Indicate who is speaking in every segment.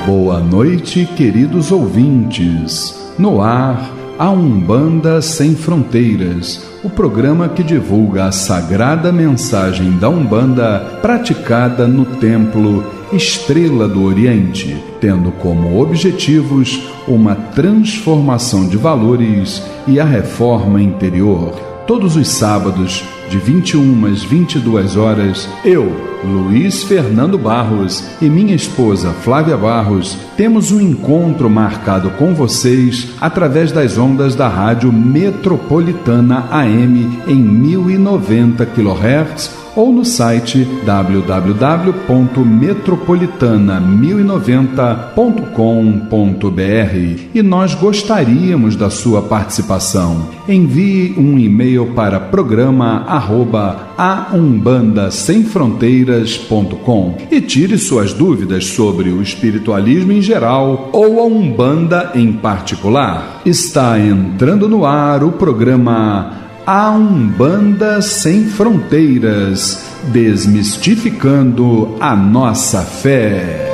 Speaker 1: Boa noite, queridos ouvintes. No ar, a Umbanda Sem Fronteiras, o programa que divulga a sagrada mensagem da Umbanda praticada no Templo Estrela do Oriente, tendo como objetivos uma transformação de valores e a reforma interior. Todos os sábados, de 21 às 22 horas, eu, Luiz Fernando Barros, e minha esposa Flávia Barros, temos um encontro marcado com vocês através das ondas da Rádio Metropolitana AM em 1090 kHz ou no site www.metropolitana1090.com.br. E nós gostaríamos da sua participação. Envie um e-mail para programa@aumbandasemfronteiras.com e tire suas dúvidas sobre o espiritualismo em geral ou a Umbanda em particular. Está entrando no ar o programa A Umbanda Sem Fronteiras, desmistificando a nossa fé.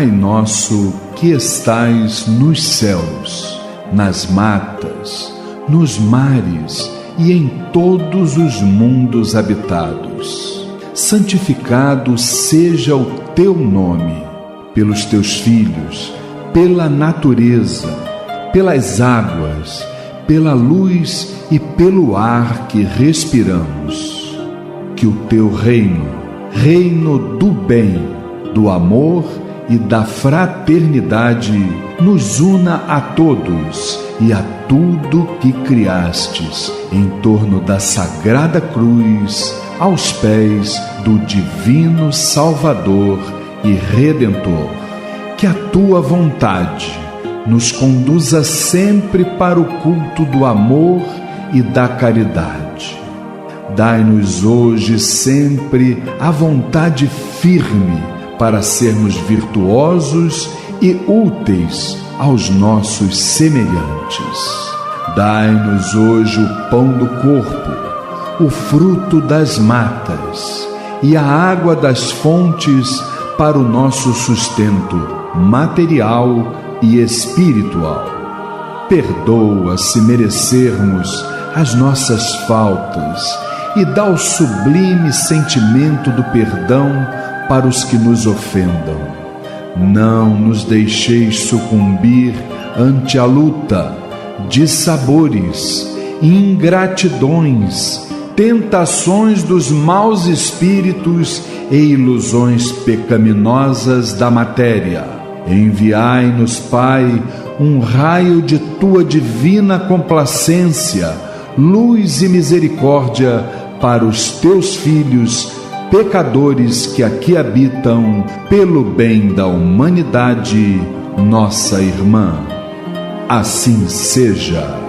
Speaker 1: Pai nosso que estais nos céus, nas matas, nos mares e em todos os mundos habitados, santificado seja o teu nome, pelos teus filhos, pela natureza, pelas águas, pela luz e pelo ar que respiramos. Que o teu reino, reino do bem, do amor e da fraternidade, nos una a todos e a tudo que criastes em torno da sagrada cruz, aos pés do divino Salvador e Redentor. Que a tua vontade nos conduza sempre para o culto do amor e da caridade. Dai-nos hoje sempre a vontade firme para sermos virtuosos e úteis aos nossos semelhantes. Dai-nos hoje o pão do corpo, o fruto das matas e a água das fontes para o nosso sustento material e espiritual. Perdoa se merecermos as nossas faltas e dá o sublime sentimento do perdão para os que nos ofendam. Não nos deixeis sucumbir ante a luta, dissabores, ingratidões, tentações dos maus espíritos e ilusões pecaminosas da matéria. Enviai-nos, Pai, um raio de tua divina complacência, luz e misericórdia para os teus filhos pecadores que aqui habitam, pelo bem da humanidade, nossa irmã. Assim seja.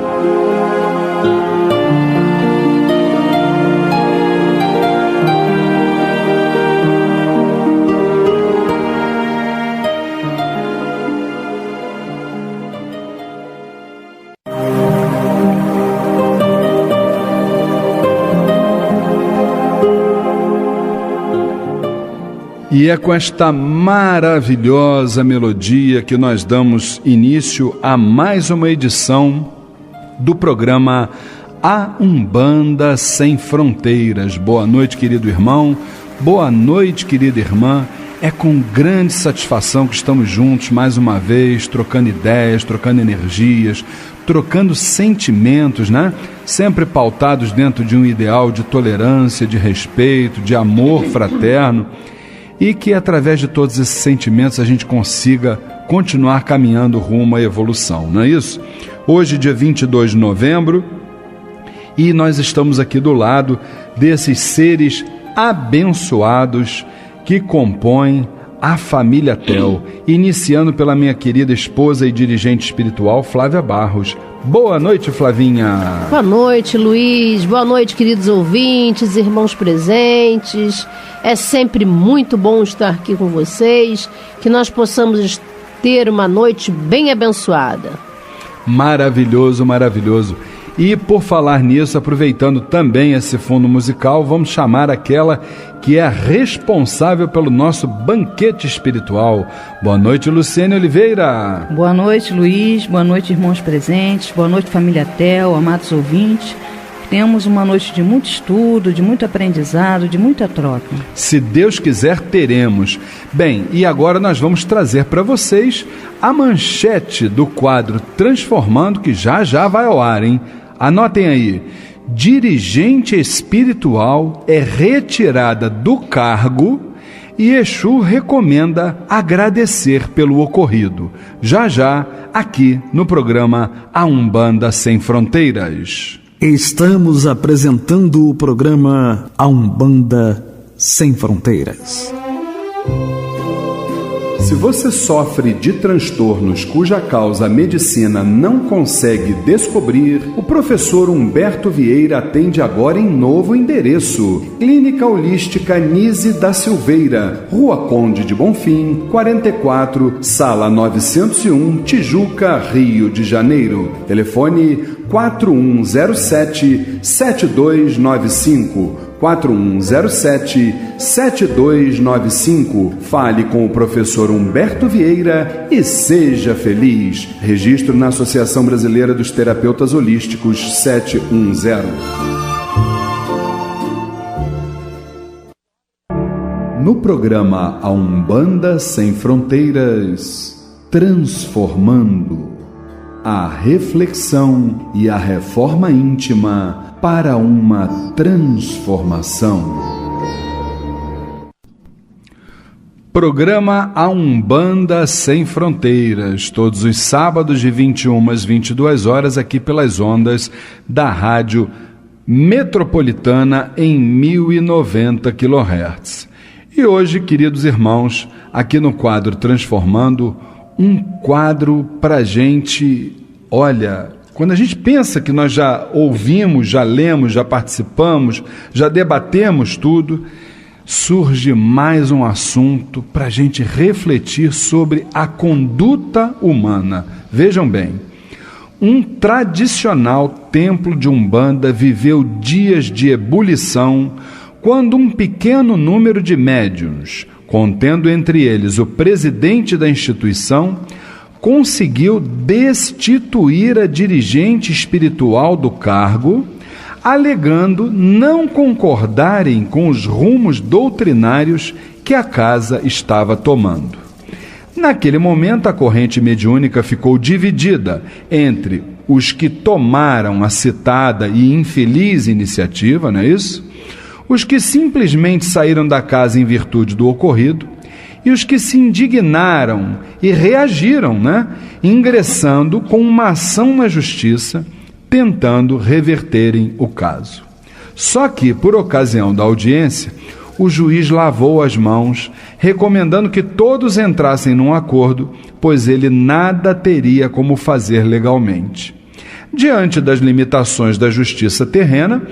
Speaker 1: E é com esta maravilhosa melodia que nós damos início a mais uma edição do programa A Umbanda Sem Fronteiras. Boa noite, querido irmão, boa noite, querida irmã. É com grande satisfação que estamos juntos mais uma vez, trocando ideias, trocando energias, trocando sentimentos, né? Sempre pautados dentro de um ideal de tolerância, de respeito, de amor fraterno, e que através de todos esses sentimentos a gente consiga continuar caminhando rumo à evolução, não é isso? Hoje, dia 22 de novembro, e nós estamos aqui do lado desses seres abençoados que compõem a família Tel, iniciando pela minha querida esposa e dirigente espiritual, Flávia Barros. Boa noite, Flavinha.
Speaker 2: Boa noite, Luiz. Boa noite, queridos ouvintes, irmãos presentes. É sempre muito bom estar aqui com vocês, que nós possamos ter uma noite bem abençoada.
Speaker 1: Maravilhoso, maravilhoso. E por falar nisso, aproveitando também esse fundo musical, vamos chamar aquela que é a responsável pelo nosso banquete espiritual. Boa noite, Luciene Oliveira.
Speaker 3: Boa noite, Luiz. Boa noite, irmãos presentes. Boa noite, família Tel, amados ouvintes. Temos uma noite de muito estudo, de muito aprendizado, de muita troca.
Speaker 1: Se Deus quiser, teremos. Bem, e agora nós vamos trazer para vocês a manchete do quadro Transformando, que já vai ao ar, hein? Anotem aí. Dirigente espiritual é retirada do cargo e Exu recomenda agradecer pelo ocorrido. Já, aqui no programa A Umbanda Sem Fronteiras.
Speaker 4: Estamos apresentando o programa A Umbanda Sem Fronteiras.
Speaker 1: Se você sofre de transtornos cuja causa a medicina não consegue descobrir, o professor Humberto Vieira atende agora em novo endereço. Clínica Holística Nise da Silveira, Rua Conde de Bonfim, 44, Sala 901, Tijuca, Rio de Janeiro. Telefone 4107-7295. 4107-7295. Fale com o professor Humberto Vieira e seja feliz. Registro na Associação Brasileira dos Terapeutas Holísticos 710. No programa A Umbanda Sem Fronteiras, transformando a reflexão e a reforma íntima para uma transformação. Programa A Umbanda Sem Fronteiras, todos os sábados de 21 às 22 horas, aqui pelas ondas da Rádio Metropolitana em 1090 kHz. E hoje, queridos irmãos, aqui no quadro Transformando, um quadro para gente, olha, quando a gente pensa que nós já ouvimos, já lemos, já participamos, já debatemos tudo, surge mais um assunto para a gente refletir sobre a conduta humana. Vejam bem, um tradicional templo de Umbanda viveu dias de ebulição quando um pequeno número de médiuns, contendo entre eles o presidente da instituição, conseguiu destituir a dirigente espiritual do cargo, alegando não concordarem com os rumos doutrinários que a casa estava tomando. Naquele momento, a corrente mediúnica ficou dividida entre os que tomaram a citada e infeliz iniciativa, não é isso? Os que simplesmente saíram da casa em virtude do ocorrido, e os que se indignaram e reagiram, ingressando com uma ação na justiça, tentando reverterem o caso. Só que, por ocasião da audiência, o juiz lavou as mãos, recomendando que todos entrassem num acordo, pois ele nada teria como fazer legalmente. Diante das limitações da justiça terrena,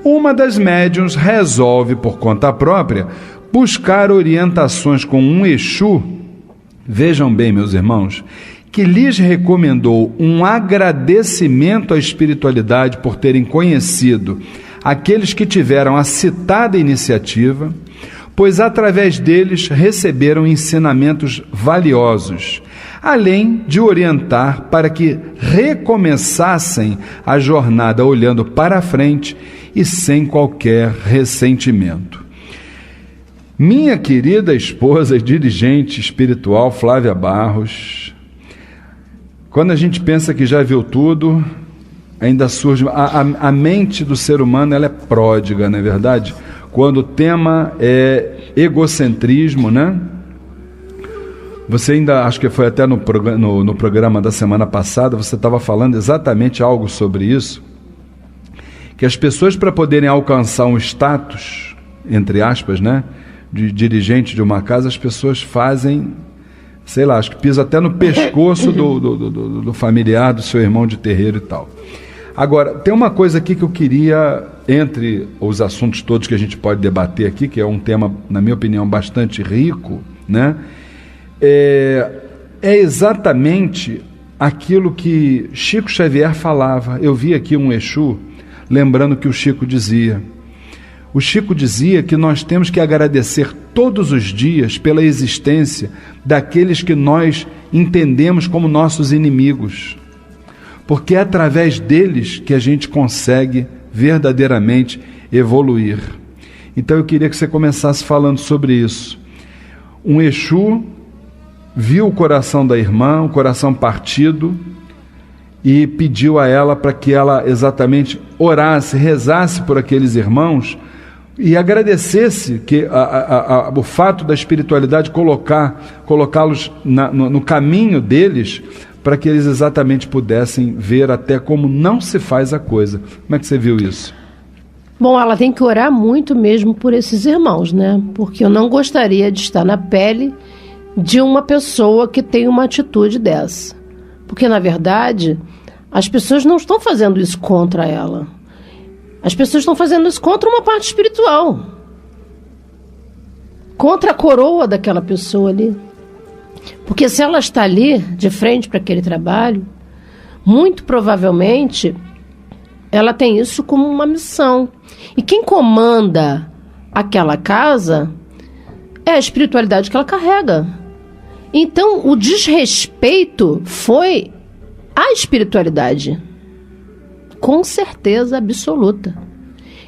Speaker 1: uma das médiuns resolve, por conta própria, buscar orientações com um Exu, vejam bem, meus irmãos, que lhes recomendou um agradecimento à espiritualidade por terem conhecido aqueles que tiveram a citada iniciativa, pois através deles receberam ensinamentos valiosos, além de orientar para que recomeçassem a jornada olhando para frente e sem qualquer ressentimento. Minha querida esposa e dirigente espiritual Flávia Barros, quando a gente pensa que já viu tudo, ainda surge... A mente do ser humano, ela é pródiga, não é verdade? Quando o tema é egocentrismo, né? Você ainda, acho que foi até no programa da semana passada, você estava falando exatamente algo sobre isso, que as pessoas, para poderem alcançar um status, entre aspas, né, de dirigente de uma casa, as pessoas fazem, sei lá, acho que pisa até no pescoço do familiar, do seu irmão de terreiro e tal. Agora, tem uma coisa aqui que eu queria, entre os assuntos todos que a gente pode debater aqui, que é um tema, na minha opinião, bastante rico, né? É exatamente aquilo que Chico Xavier falava. Eu vi aqui um Exu, lembrando que o Chico dizia. O Chico dizia que nós temos que agradecer todos os dias pela existência daqueles que nós entendemos como nossos inimigos, porque é através deles que a gente consegue verdadeiramente evoluir. Então eu queria que você começasse falando sobre isso. Um Exu viu o coração da irmã, o coração partido, e pediu a ela para que ela exatamente orasse, rezasse por aqueles irmãos e agradecesse que o fato da espiritualidade colocá-los no caminho deles, para que eles exatamente pudessem ver até como não se faz a coisa. Como é que você viu isso?
Speaker 2: Bom, ela tem que orar muito mesmo por esses irmãos, né? Porque eu não gostaria de estar na pele de uma pessoa que tem uma atitude dessa. Porque, na verdade, as pessoas não estão fazendo isso contra ela. As pessoas estão fazendo isso contra uma parte espiritual. Contra a coroa daquela pessoa ali. Porque se ela está ali, de frente para aquele trabalho, muito provavelmente ela tem isso como uma missão. E quem comanda aquela casa é a espiritualidade que ela carrega. Então, o desrespeito foi à espiritualidade. Com certeza absoluta.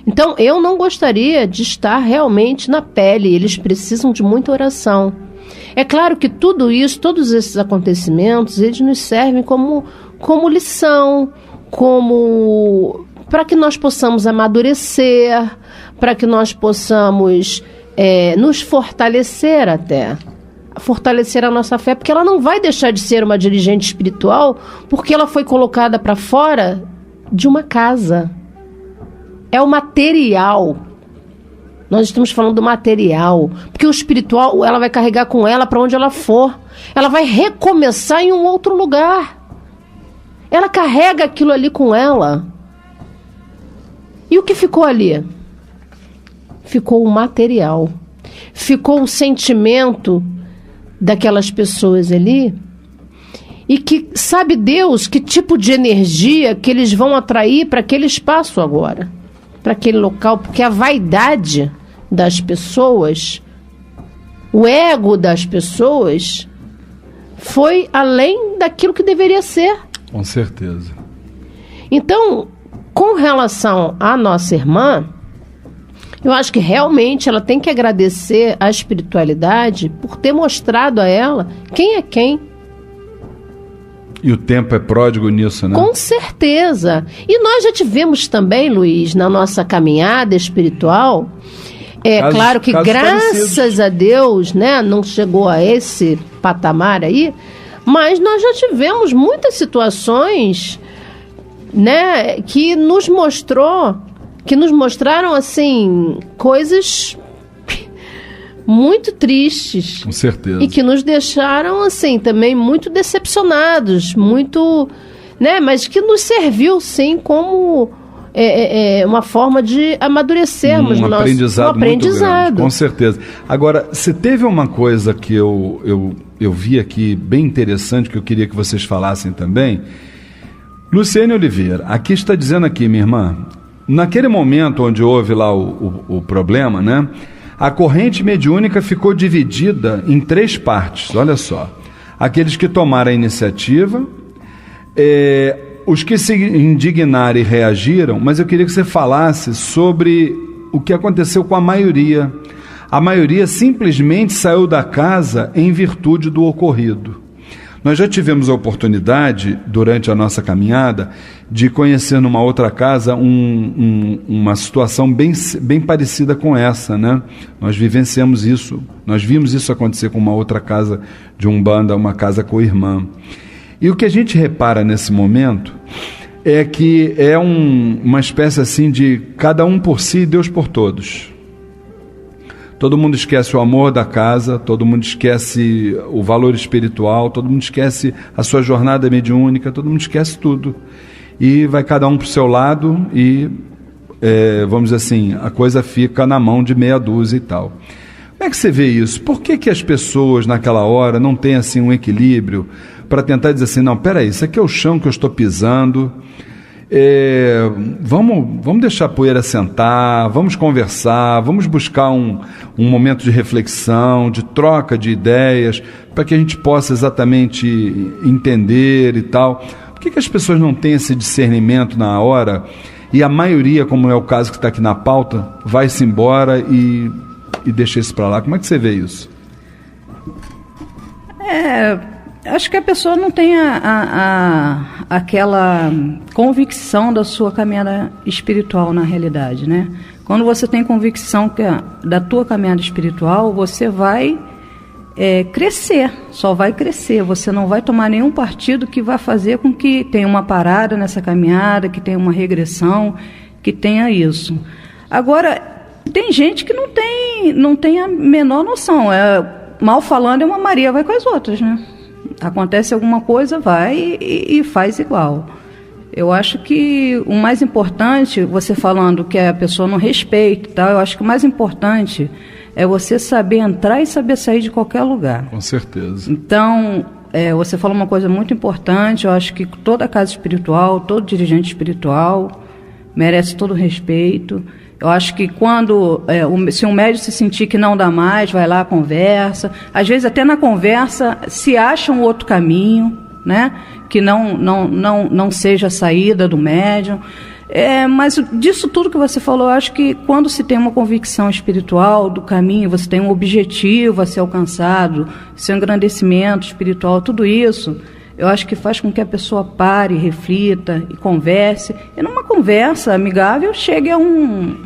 Speaker 2: Então, eu não gostaria de estar realmente na pele. Eles precisam de muita oração. É claro que tudo isso, todos esses acontecimentos, eles nos servem como lição, para que nós possamos amadurecer, para que nós possamos nos fortalecer até. Fortalecer a nossa fé, porque ela não vai deixar de ser uma dirigente espiritual porque ela foi colocada para fora de uma casa. É o material. Nós estamos falando do material, porque o espiritual ela vai carregar com ela para onde ela for. Ela vai recomeçar em um outro lugar. Ela carrega aquilo ali com ela. E o que ficou ali? Ficou o material. Ficou o sentimento daquelas pessoas ali, e que sabe Deus que tipo de energia que eles vão atrair para aquele espaço agora, para aquele local, porque a vaidade das pessoas, o ego das pessoas foi além daquilo que deveria ser.
Speaker 1: Com certeza.
Speaker 2: Então, com relação à nossa irmã, eu acho que realmente ela tem que agradecer à espiritualidade por ter mostrado a ela quem é quem.
Speaker 1: E o tempo é pródigo nisso, né?
Speaker 2: Com certeza. E nós já tivemos também, Luiz, na nossa caminhada espiritual, claro que graças a Deus, né, não chegou a esse patamar aí, mas nós já tivemos muitas situações, né, que nos mostraram, assim, coisas muito tristes.
Speaker 1: Com certeza.
Speaker 2: E que nos deixaram, assim, também muito decepcionados, muito, né, mas que nos serviu, sim, como uma forma de amadurecermos.
Speaker 1: Um aprendizado muito grande, com certeza. Agora, se teve uma coisa que eu vi aqui bem interessante, que eu queria que vocês falassem também. Luciene Oliveira, aqui está dizendo aqui, minha irmã, naquele momento onde houve lá o problema, né, a corrente mediúnica ficou dividida em 3 partes, olha só. Aqueles que tomaram a iniciativa, os que se indignaram e reagiram, mas eu queria que você falasse sobre o que aconteceu com a maioria. A maioria simplesmente saiu da casa em virtude do ocorrido. Nós já tivemos a oportunidade, durante a nossa caminhada, de conhecer numa outra casa uma situação bem parecida com essa, né? Nós vivenciamos isso, nós vimos isso acontecer com uma outra casa de Umbanda, uma casa co-irmã. E o que a gente repara nesse momento é que é uma espécie assim de cada um por si e Deus por todos. Todo mundo esquece o amor da casa, todo mundo esquece o valor espiritual, todo mundo esquece a sua jornada mediúnica, todo mundo esquece tudo. E vai cada um para o seu lado e, vamos dizer assim, a coisa fica na mão de meia dúzia e tal. Como é que você vê isso? Por que as pessoas naquela hora não têm assim um equilíbrio para tentar dizer assim, não, peraí, isso aqui é o chão que eu estou pisando, vamos deixar a poeira sentar, vamos conversar, vamos buscar um momento de reflexão, de troca de ideias, para que a gente possa exatamente entender e tal. Por que as pessoas não têm esse discernimento na hora e a maioria, como é o caso que está aqui na pauta, vai-se embora e deixa isso para lá? Como é que você vê isso?
Speaker 3: Acho que a pessoa não tem aquela convicção da sua caminhada espiritual na realidade, né? Quando você tem convicção da tua caminhada espiritual, você vai crescer, só vai crescer. Você não vai tomar nenhum partido que vai fazer com que tenha uma parada nessa caminhada, que tenha uma regressão, que tenha isso. Agora, tem gente que não tem a menor noção. Mal falando, uma Maria vai com as outras, né? Acontece alguma coisa, vai e faz igual. Eu acho que o mais importante, você falando que a pessoa não respeita e tal, eu acho que o mais importante é você saber entrar e saber sair de qualquer lugar.
Speaker 1: Com certeza.
Speaker 3: Então, você falou uma coisa muito importante, eu acho que toda casa espiritual, todo dirigente espiritual merece todo o respeito. Eu acho que quando, se um médium se sentir que não dá mais, vai lá, conversa. Às vezes até na conversa se acha um outro caminho, né? Que não seja a saída do médium. Mas disso tudo que você falou, eu acho que quando se tem uma convicção espiritual do caminho, você tem um objetivo a ser alcançado, seu engrandecimento espiritual, tudo isso, eu acho que faz com que a pessoa pare, reflita e converse. E numa conversa amigável chegue a um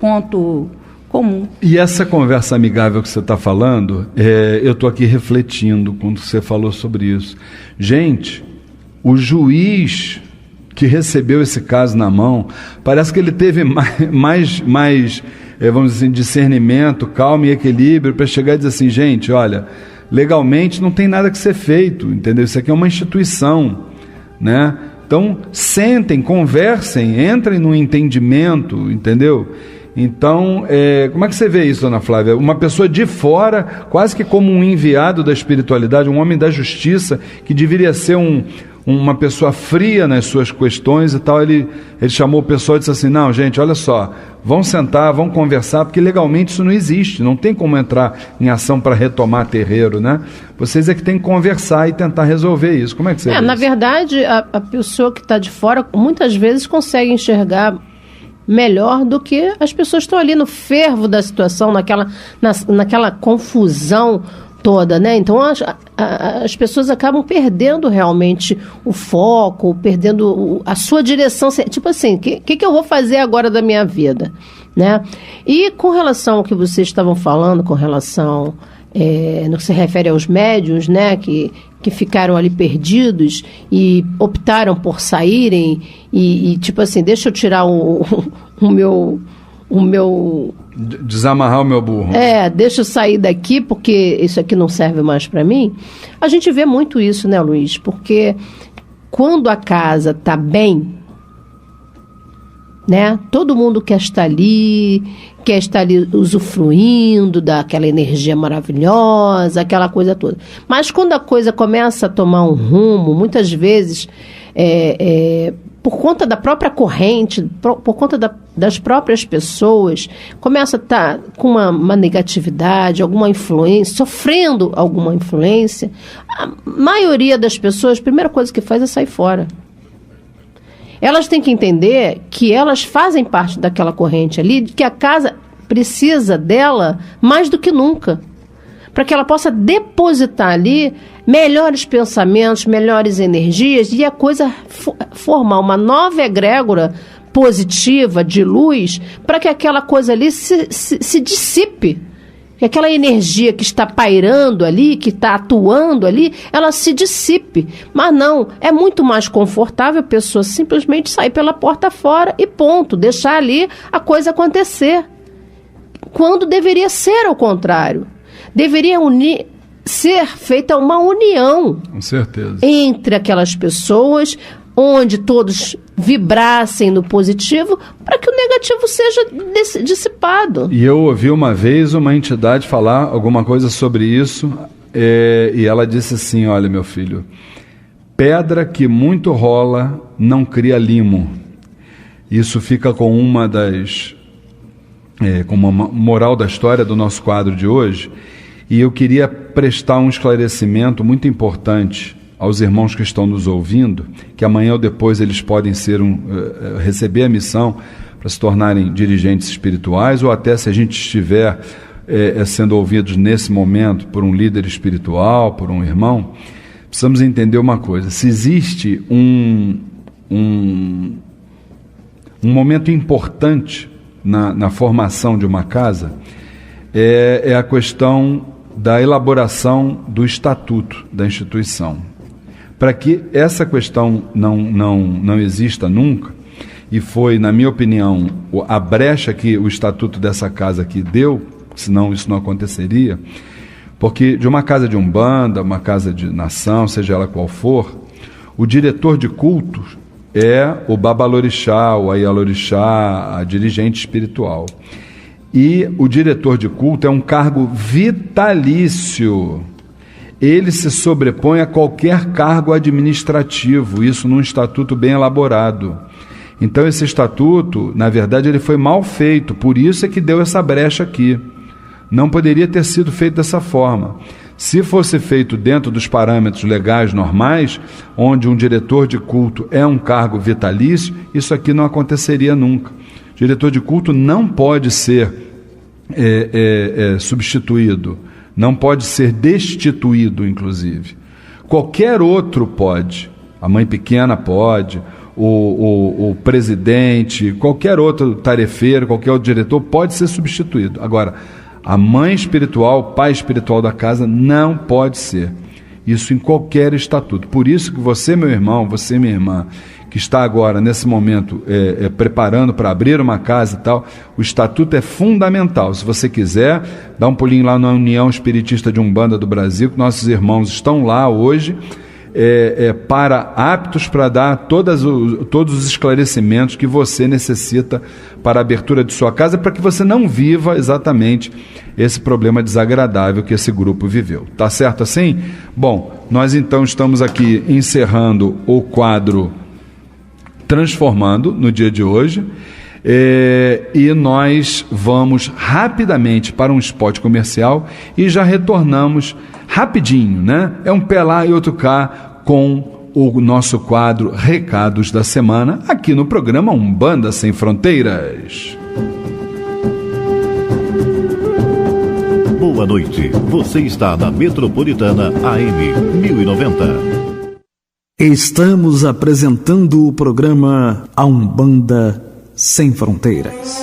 Speaker 3: ponto comum.
Speaker 1: E essa conversa amigável que você está falando, eu estou aqui refletindo quando você falou sobre isso. Gente, o juiz que recebeu esse caso na mão, parece que ele teve mais vamos dizer, discernimento, calma e equilíbrio para chegar e dizer assim, gente, olha, legalmente não tem nada que ser feito, entendeu? Isso aqui é uma instituição, né? Então, sentem, conversem, entrem no entendimento, entendeu? Então, como é que você vê isso, dona Flávia? Uma pessoa de fora, quase que como um enviado da espiritualidade, um homem da justiça, que deveria ser uma pessoa fria nas suas questões e tal, ele chamou o pessoal e disse assim, não, gente, olha só, vamos sentar, vamos conversar, porque legalmente isso não existe, não tem como entrar em ação para retomar terreiro, né? Vocês é que tem que conversar e tentar resolver isso. Como é que você vê
Speaker 2: na
Speaker 1: isso?
Speaker 2: verdade, a pessoa que está de fora, muitas vezes consegue enxergar melhor do que as pessoas que estão ali no fervo da situação, naquela confusão toda, né? Então as pessoas acabam perdendo realmente o foco, perdendo a sua direção, tipo assim, o que eu vou fazer agora da minha vida, né? E com relação ao que vocês estavam falando, com relação no que se refere aos médiuns, né, que ficaram ali perdidos e optaram por saírem e tipo assim, deixa eu tirar o meu
Speaker 1: desamarrar o meu burro.
Speaker 2: Deixa eu sair daqui porque isso aqui não serve mais para mim. A gente vê muito isso, né, Luiz? Porque quando a casa tá bem, né, todo mundo quer estar ali usufruindo daquela energia maravilhosa, aquela coisa toda. Mas quando a coisa começa a tomar um rumo, muitas vezes por conta da própria corrente, por conta das próprias pessoas, começa a estar com uma negatividade, alguma influência, sofrendo alguma influência, a maioria das pessoas, a primeira coisa que faz é sair fora. Elas têm que entender que elas fazem parte daquela corrente ali, que a casa precisa dela mais do que nunca, para que ela possa depositar ali melhores pensamentos, melhores energias e a coisa formar uma nova egrégora positiva, de luz, para que aquela coisa ali se dissipe. Que aquela energia que está pairando ali, que está atuando ali, ela se dissipe. Mas não, é muito mais confortável a pessoa simplesmente sair pela porta fora e ponto, deixar ali a coisa acontecer. Quando deveria ser ao contrário. Deveria ser feita uma união.
Speaker 1: Com certeza. Entre
Speaker 2: aquelas pessoas, onde todos vibrassem no positivo, para que o negativo seja dissipado.
Speaker 1: E eu ouvi uma vez uma entidade falar alguma coisa sobre isso, e ela disse assim: olha, meu filho, pedra que muito rola não cria limo. Isso fica com uma moral da história do nosso quadro de hoje, e eu queria prestar um esclarecimento muito importante aos irmãos que estão nos ouvindo, que amanhã ou depois eles podem receber a missão para se tornarem dirigentes espirituais, ou até se a gente estiver sendo ouvidos nesse momento por um líder espiritual, por um irmão, precisamos entender uma coisa: se existe um momento importante na formação de uma casa, é a questão da elaboração do estatuto da instituição. Para que essa questão não exista nunca, e foi, na minha opinião, a brecha que o estatuto dessa casa aqui deu, senão isso não aconteceria, porque de uma casa de umbanda, uma casa de nação, seja ela qual for, o diretor de cultos é o babalorixá, o aialorixá, a dirigente espiritual. E o diretor de culto é um cargo vitalício. Ele se sobrepõe a qualquer cargo administrativo, isso num estatuto bem elaborado. Então esse estatuto, na verdade, ele foi mal feito, por isso é que deu essa brecha aqui. Não poderia ter sido feito dessa forma. Se fosse feito dentro dos parâmetros legais normais, onde um diretor de culto é um cargo vitalício, isso aqui não aconteceria nunca. O diretor de culto não pode ser substituído, não pode ser destituído, inclusive. Qualquer outro pode. A mãe pequena pode, o presidente, qualquer outro tarefeiro, qualquer outro diretor pode ser substituído. Agora, a mãe espiritual, o pai espiritual da casa não pode ser. Isso em qualquer estatuto. Por isso que você, meu irmão, você, minha irmã, que está agora, nesse momento, preparando para abrir uma casa e tal, o estatuto é fundamental. Se você quiser, dá um pulinho lá na União Espiritista de Umbanda do Brasil, que nossos irmãos estão lá hoje, aptos para dar todos os esclarecimentos que você necessita para a abertura de sua casa, para que você não viva exatamente esse problema desagradável que esse grupo viveu. Tá certo assim? Bom, nós então estamos aqui encerrando o quadro Transformando no dia de hoje, e nós vamos rapidamente para um spot comercial e já retornamos rapidinho, né? É um pé lá e outro cá com o nosso quadro Recados da Semana, aqui no programa Umbanda Sem Fronteiras.
Speaker 5: Boa noite, você está na Metropolitana AM 1090.
Speaker 4: Estamos apresentando o programa A Umbanda Sem Fronteiras.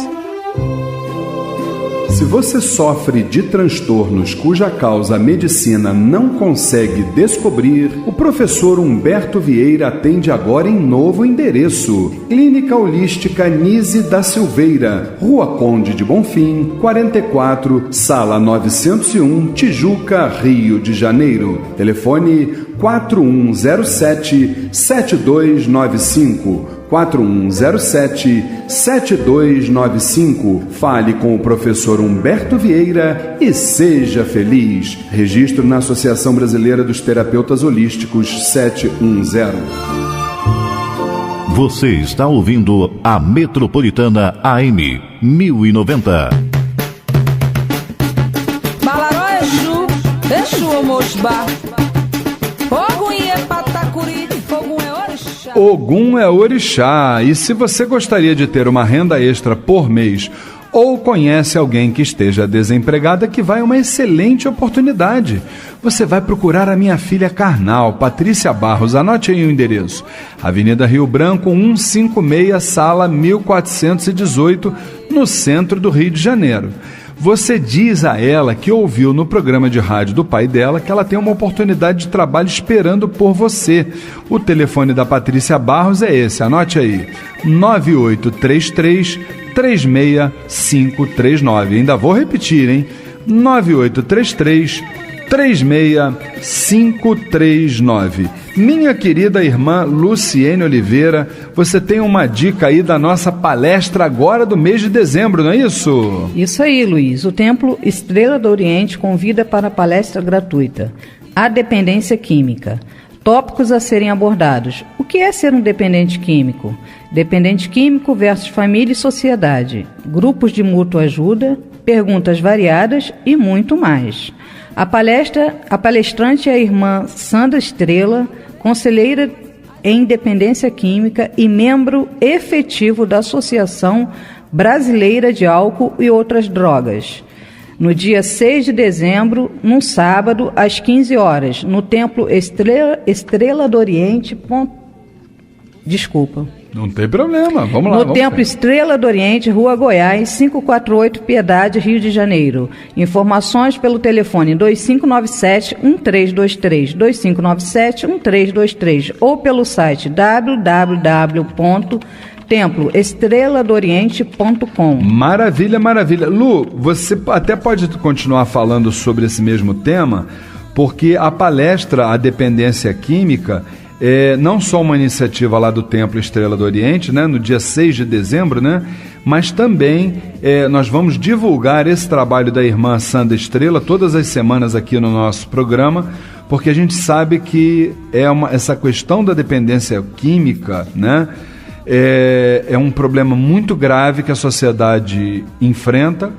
Speaker 1: Se você sofre de transtornos cuja causa a medicina não consegue descobrir, o professor Humberto Vieira atende agora em novo endereço. Clínica Holística Nise da Silveira, Rua Conde de Bonfim, 44, Sala 901, Tijuca, Rio de Janeiro. Telefone 4107-7295. 4107-7295. Fale com o professor Humberto Vieira e seja feliz. Registro na Associação Brasileira dos Terapeutas Holísticos 710.
Speaker 5: Você está ouvindo a Metropolitana AM 1090.
Speaker 6: Balaró Exu, Exu Omosba, Ogum é Patacuri, Ogum é Orixá.
Speaker 1: Ogum é Orixá. E se você gostaria de ter uma renda extra por mês ou conhece alguém que esteja desempregada, que vai uma excelente oportunidade. Você vai procurar a minha filha carnal, Patrícia Barros. Anote aí o endereço. Avenida Rio Branco, 156, sala 1418, no centro do Rio de Janeiro. Você diz a ela que ouviu no programa de rádio do pai dela que ela tem uma oportunidade de trabalho esperando por você. O telefone da Patrícia Barros é esse, anote aí, 9833-36539. Ainda vou repetir, hein? 9833-36539. Minha querida irmã Luciene Oliveira, você tem uma dica aí da nossa palestra agora do mês de dezembro, não é isso?
Speaker 3: Isso aí, Luiz. O Templo Estrela do Oriente convida para a palestra gratuita A Dependência Química. Tópicos a serem abordados. O que é ser um dependente químico? Dependente químico versus família e sociedade. Grupos de mútua ajuda, perguntas variadas e muito mais. A palestrante é a irmã Sandra Estrela, conselheira em dependência química e membro efetivo da Associação Brasileira de Álcool e Outras Drogas. No dia 6 de dezembro, num sábado, às 15 horas, no Templo Estrela do Oriente. Desculpa.
Speaker 1: Não tem problema, vamos lá.
Speaker 3: No Templo Estrela do Oriente, Rua Goiás, 548, Piedade, Rio de Janeiro. Informações pelo telefone 2597-1323, 2597-1323, ou pelo site www.temploestreladoriente.com.
Speaker 1: Maravilha, maravilha. Lu, você até pode continuar falando sobre esse mesmo tema, porque a palestra A Dependência Química é não só uma iniciativa lá do Templo Estrela do Oriente, né, no dia 6 de dezembro, né, mas também nós vamos divulgar esse trabalho da irmã Sandra Estrela todas as semanas aqui no nosso programa, porque a gente sabe que essa questão da dependência química, né, é um problema muito grave que a sociedade enfrenta.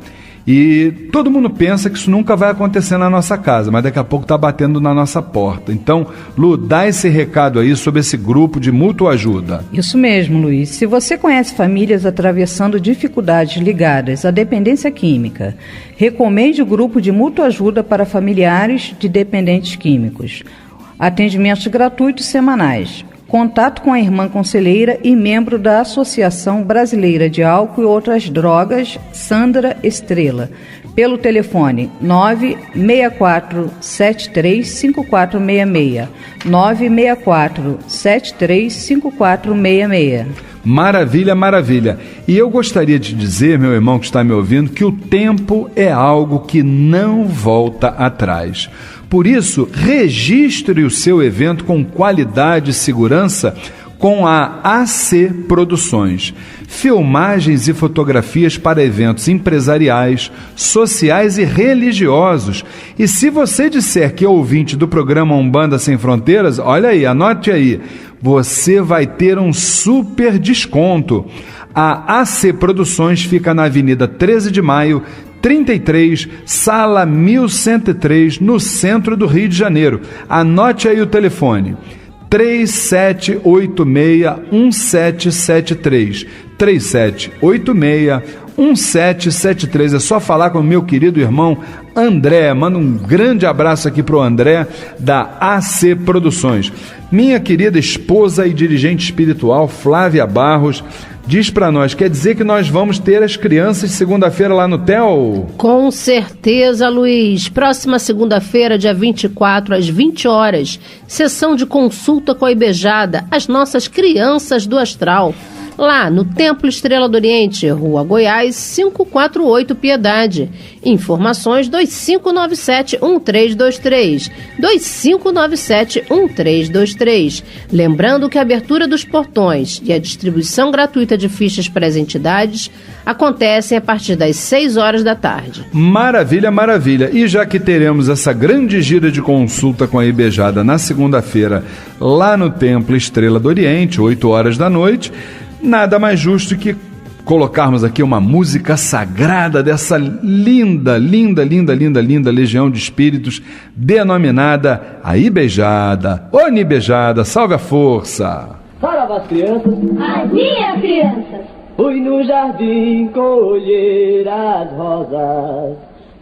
Speaker 1: E todo mundo pensa que isso nunca vai acontecer na nossa casa, mas daqui a pouco está batendo na nossa porta. Então, Lu, dá esse recado aí sobre esse grupo de mútua ajuda.
Speaker 3: Isso mesmo, Luiz. Se você conhece famílias atravessando dificuldades ligadas à dependência química, recomende o grupo de mútua ajuda para familiares de dependentes químicos. Atendimentos gratuitos semanais. Contato com a irmã conselheira e membro da Associação Brasileira de Álcool e Outras Drogas, Sandra Estrela, pelo telefone 964-735466, 964-735466.
Speaker 1: Maravilha, maravilha. E eu gostaria de dizer, meu irmão que está me ouvindo, que o tempo é algo que não volta atrás. Por isso, registre o seu evento com qualidade e segurança com a AC Produções. Filmagens e fotografias para eventos empresariais, sociais e religiosos. E se você disser que é ouvinte do programa Umbanda Sem Fronteiras, olha aí, anote aí, você vai ter um super desconto. A AC Produções fica na Avenida 13 de Maio, 33, sala 1103, no centro do Rio de Janeiro. Anote aí o telefone, 3786-1773, 3786-1773. É só falar com o meu querido irmão André. Manda um grande abraço aqui para o André, da AC Produções. Minha querida esposa e dirigente espiritual, Flávia Barros, diz para nós, quer dizer que nós vamos ter as crianças segunda-feira lá no TEL?
Speaker 2: Com certeza, Luiz. Próxima segunda-feira, dia 24, às 20 horas, sessão de consulta com a Ibejada, as nossas crianças do astral. Lá no Templo Estrela do Oriente, Rua Goiás, 548, Piedade. Informações 2597-1323, 2597-1323. Lembrando que a abertura dos portões e a distribuição gratuita de fichas para as entidades acontecem a partir das 6 horas da tarde.
Speaker 1: Maravilha, maravilha. E já que teremos essa grande gira de consulta com a Ibejada na segunda-feira, lá no Templo Estrela do Oriente, 8 horas da noite, nada mais justo que colocarmos aqui uma música sagrada dessa linda, linda, linda, linda, linda legião de espíritos denominada a Ibejada. Ô Nibejada, salve a força!
Speaker 7: Para as crianças,
Speaker 8: as minhas crianças,
Speaker 7: Fui no jardim colher as rosas,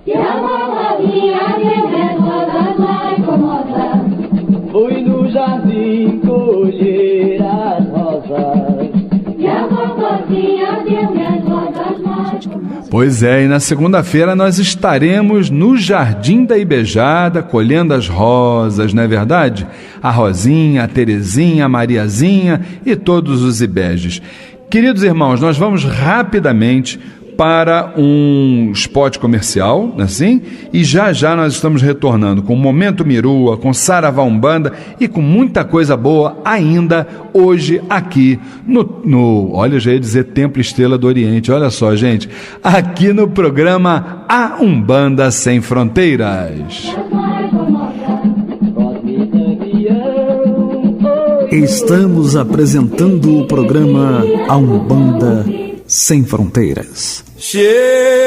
Speaker 7: e a vovozinha deu rosas mais formosas. Fui no jardim colher as rosas, e a vovozinha deu as rosas mais formosas.
Speaker 1: Pois é, e na segunda-feira nós estaremos no Jardim da Ibejada, colhendo as rosas, não é verdade? A Rosinha, a Terezinha, a Mariazinha e todos os ibejes. Queridos irmãos, nós vamos rapidamente para um spot comercial, assim, e já já nós estamos retornando com Momento Mirua, com Saravá Umbanda e com muita coisa boa ainda hoje aqui olha, eu já ia dizer Templo Estrela do Oriente, olha só, gente, aqui no programa A Umbanda Sem Fronteiras.
Speaker 4: Estamos apresentando o programa A Umbanda Sem Fronteiras.
Speaker 1: Chegou!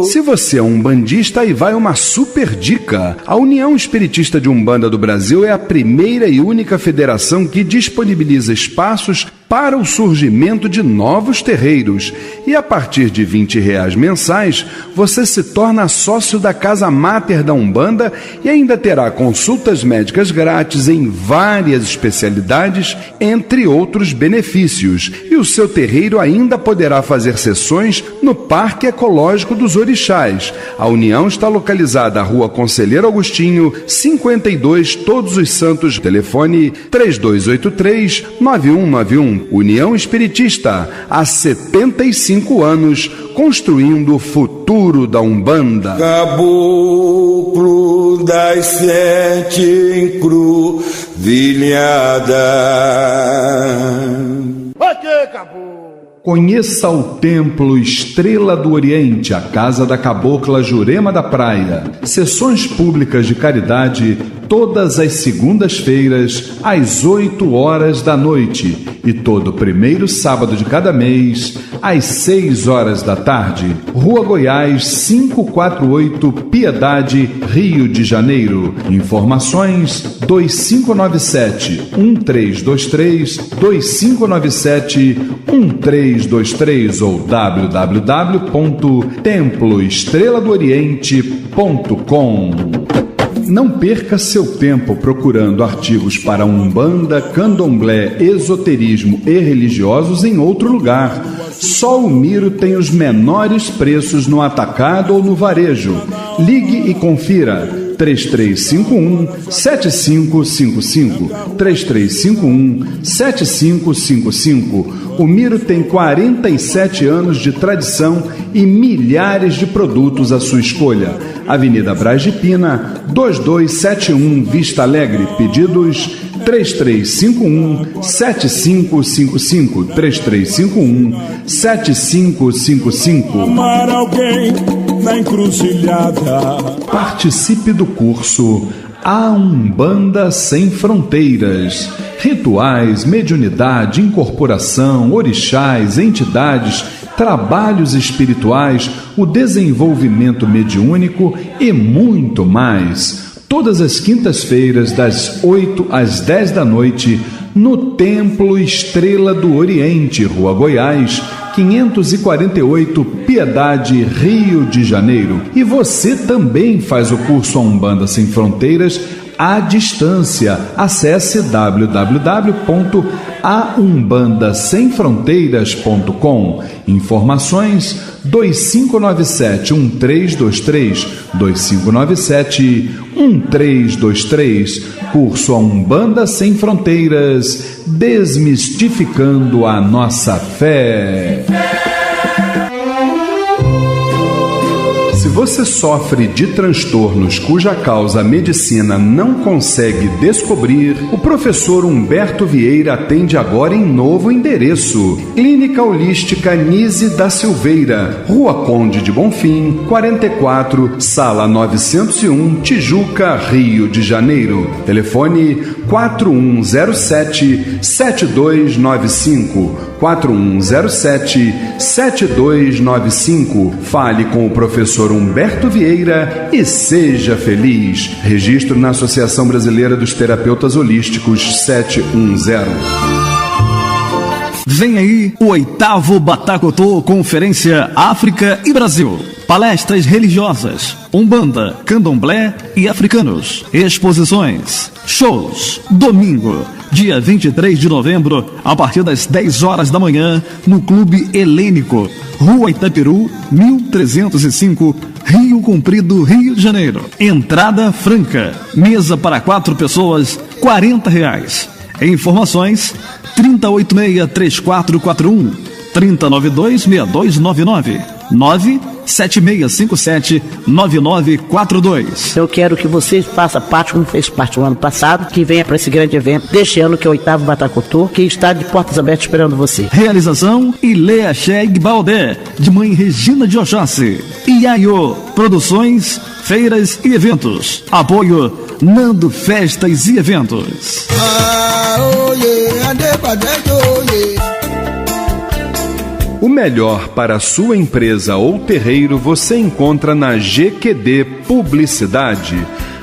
Speaker 1: Se você é um umbandista, aí vai uma super dica. A União Espiritista de Umbanda do Brasil é a primeira e única federação que disponibiliza espaços para o surgimento de novos terreiros. E a partir de R$20 mensais, você se torna sócio da Casa Máter da Umbanda e ainda terá consultas médicas grátis em várias especialidades, entre outros benefícios. E o seu terreiro ainda poderá fazer sessões no Parque Ecológico dos Orixás. A União está localizada à Rua Conselheiro Agostinho, 52, Todos os Santos, telefone 3283-9191. União Espiritista, há 75 anos, construindo o futuro da Umbanda.
Speaker 8: Caboclo das 7 encruzilhadas.
Speaker 1: Aqui, caboclo! Conheça o Templo Estrela do Oriente, a Casa da Cabocla Jurema da Praia. Sessões públicas de caridade todas as segundas-feiras, às 8 da noite. E todo primeiro sábado de cada mês, às 6 da tarde. Rua Goiás, 548, Piedade, Rio de Janeiro. Informações 2597-1323, 2597-1323 ou www.temploestreladooriente.com. Não perca seu tempo procurando artigos para Umbanda, Candomblé, esoterismo e religiosos em outro lugar. Só o Miro tem os menores preços no atacado ou no varejo. Ligue e confira. 3351-7555, 3351-7555. O Miro tem 47 anos de tradição e milhares de produtos à sua escolha. Avenida Braz de Pina, 2271, Vista Alegre. Pedidos 3351-7555, 3351-7555.
Speaker 8: Amar alguém na encruzilhada.
Speaker 1: Participe do curso A Umbanda Sem Fronteiras. Rituais, mediunidade, incorporação, orixás, entidades, trabalhos espirituais, o desenvolvimento mediúnico e muito mais. Todas as quintas-feiras, das 8 às 10 da noite, no Templo Estrela do Oriente, Rua Goiás, 548, Piedade, Rio de Janeiro. E você também faz o curso A Umbanda Sem Fronteiras à distância. Acesse www.aumbandasemfronteiras.com. Informações 2597-1323, 2597-1323. Curso A Umbanda Sem Fronteiras, desmistificando a nossa fé. Se você sofre de transtornos cuja causa a medicina não consegue descobrir, o professor Humberto Vieira atende agora em novo endereço. Clínica Holística Nise da Silveira, Rua Conde de Bonfim, 44, Sala 901, Tijuca, Rio de Janeiro. Telefone 4107-7295, 4107-7295. Fale com o professor Humberto Vieira e seja feliz. Registro na Associação Brasileira dos Terapeutas Holísticos 710.
Speaker 4: Vem aí o 8º Batacotô Conferência África e Brasil. Palestras religiosas, umbanda, candomblé e africanos. Exposições, shows. Domingo, dia 23 de novembro, a partir das 10 horas da manhã, no Clube Helênico, Rua Itaperu, 1305, Rio Comprido, Rio de Janeiro. Entrada franca. Mesa para 4 pessoas, R$40. Informações 3086-3441, 3092-6299, 97657-9942.
Speaker 9: Eu quero que você faça parte, como fez parte no ano passado, que venha para esse grande evento deste ano, que é o 8º Batacotô, que está de portas abertas esperando você.
Speaker 4: Realização Ilea Cheg Baldé, de mãe Regina de Oxóssi. Iaio Produções, Feiras e Eventos. Apoio Nando Festas e Eventos.
Speaker 1: O melhor para a sua empresa ou terreiro você encontra na GQD Publicidade.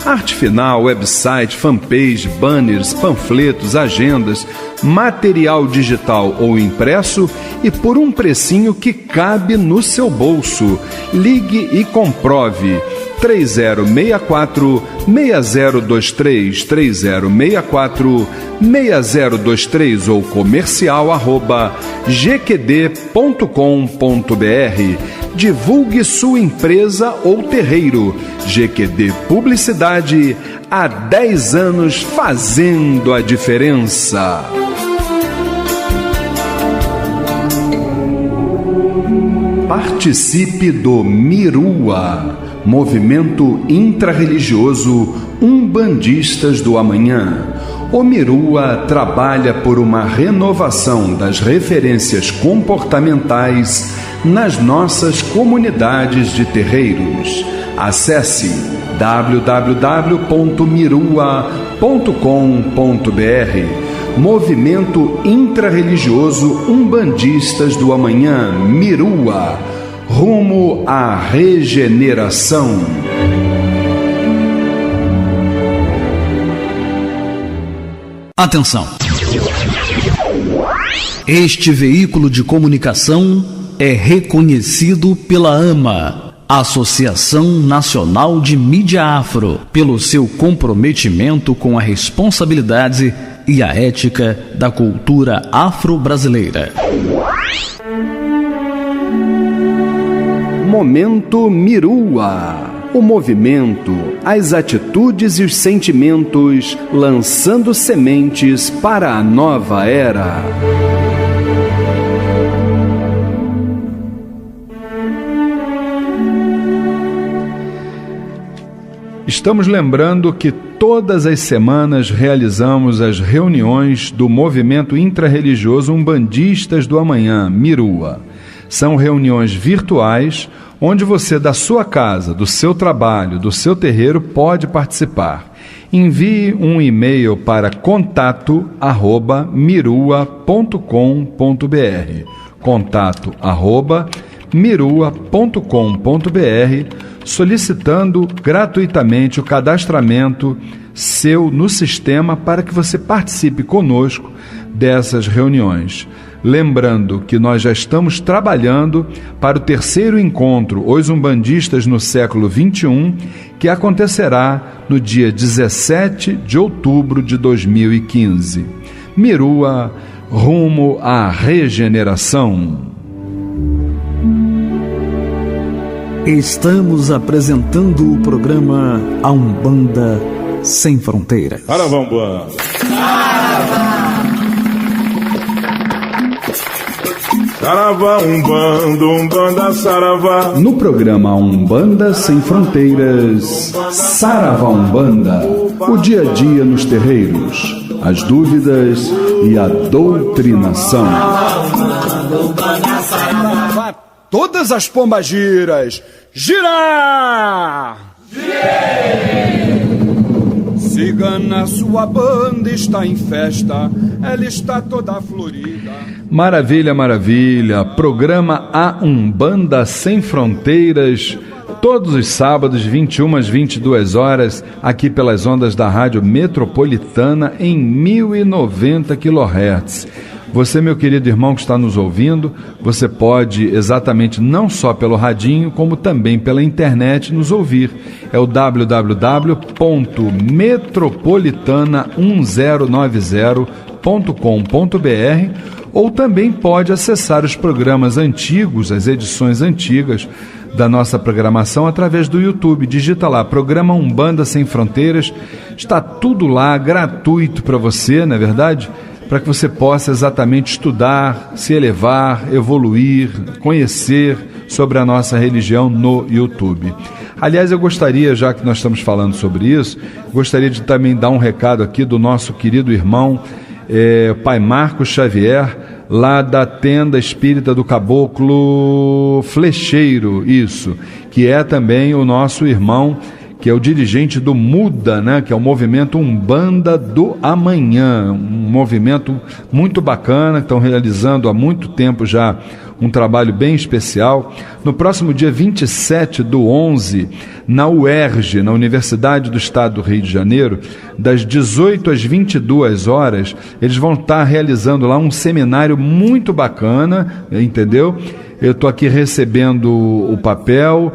Speaker 1: Arte final, website, fanpage, banners, panfletos, agendas, material digital ou impresso e por um precinho que cabe no seu bolso. Ligue e comprove. 3064-6023, 3064-6023 ou comercial@gqd.com.br. Divulgue sua empresa ou terreiro. GQD Publicidade, há 10 anos fazendo a diferença. Participe do Mirua, movimento intrarreligioso Umbandistas do Amanhã. O Mirua trabalha por uma renovação das referências comportamentais nas nossas comunidades de terreiros. Acesse www.mirua.com.br. Movimento intrarreligioso Umbandistas do Amanhã, Mirua, rumo à regeneração.
Speaker 4: Atenção! Este veículo de comunicação é reconhecido pela AMA, Associação Nacional de Mídia Afro, pelo seu comprometimento com a responsabilidade e a ética da cultura afro-brasileira.
Speaker 1: Momento Mirua. O movimento, as atitudes e os sentimentos lançando sementes para a nova era. Estamos lembrando que todas as semanas realizamos as reuniões do movimento intrarreligioso Umbandistas do Amanhã, Mirua. São reuniões virtuais onde você, da sua casa, do seu trabalho, do seu terreiro, pode participar. Envie um e-mail para contato@mirua.com.br, contato@mirua.com.br, solicitando gratuitamente o cadastramento seu no sistema para que você participe conosco dessas reuniões. Lembrando que nós já estamos trabalhando para o terceiro encontro Os Umbandistas no século XXI, que acontecerá no dia 17 de outubro de 2015. Mirua, rumo à regeneração.
Speaker 4: Estamos apresentando o programa A Umbanda Sem Fronteiras.
Speaker 8: Saravambam. Saravá, Umbanda, Umbanda, Saravá.
Speaker 1: No programa Umbanda Sem Fronteiras, Saravá Umbanda, o dia a dia nos terreiros, as dúvidas e a doutrinação.
Speaker 8: Todas as pombagiras, girar! Cigana, sua banda está em festa, ela está toda florida.
Speaker 1: Maravilha, maravilha. Programa A Umbanda Sem Fronteiras, todos os sábados, 21 às 22 horas, aqui pelas ondas da Rádio Metropolitana em 1090 kHz. Você, meu querido irmão que está nos ouvindo, você pode exatamente não só pelo radinho, como também pela internet nos ouvir. É o www.metropolitana1090.com.br, ou também pode acessar os programas antigos, as edições antigas da nossa programação através do YouTube. Digita lá, Programa Umbanda Sem Fronteiras, está tudo lá, gratuito para você, não é verdade? Para que você possa exatamente estudar, se elevar, evoluir, conhecer sobre a nossa religião no YouTube. Aliás, eu gostaria, já que nós estamos falando sobre isso, gostaria de também dar um recado aqui do nosso querido irmão, Pai Marcos Xavier, lá da Tenda Espírita do Caboclo Flecheiro, isso, que é também o nosso irmão, que é o dirigente do MUDA, né, que é o Movimento Umbanda do Amanhã, um movimento muito bacana, que estão realizando há muito tempo já um trabalho bem especial. No próximo dia 27/11, na UERJ, na Universidade do Estado do Rio de Janeiro, das 18 às 22 horas, eles vão estar realizando lá um seminário muito bacana, entendeu? Eu estou aqui recebendo o papel,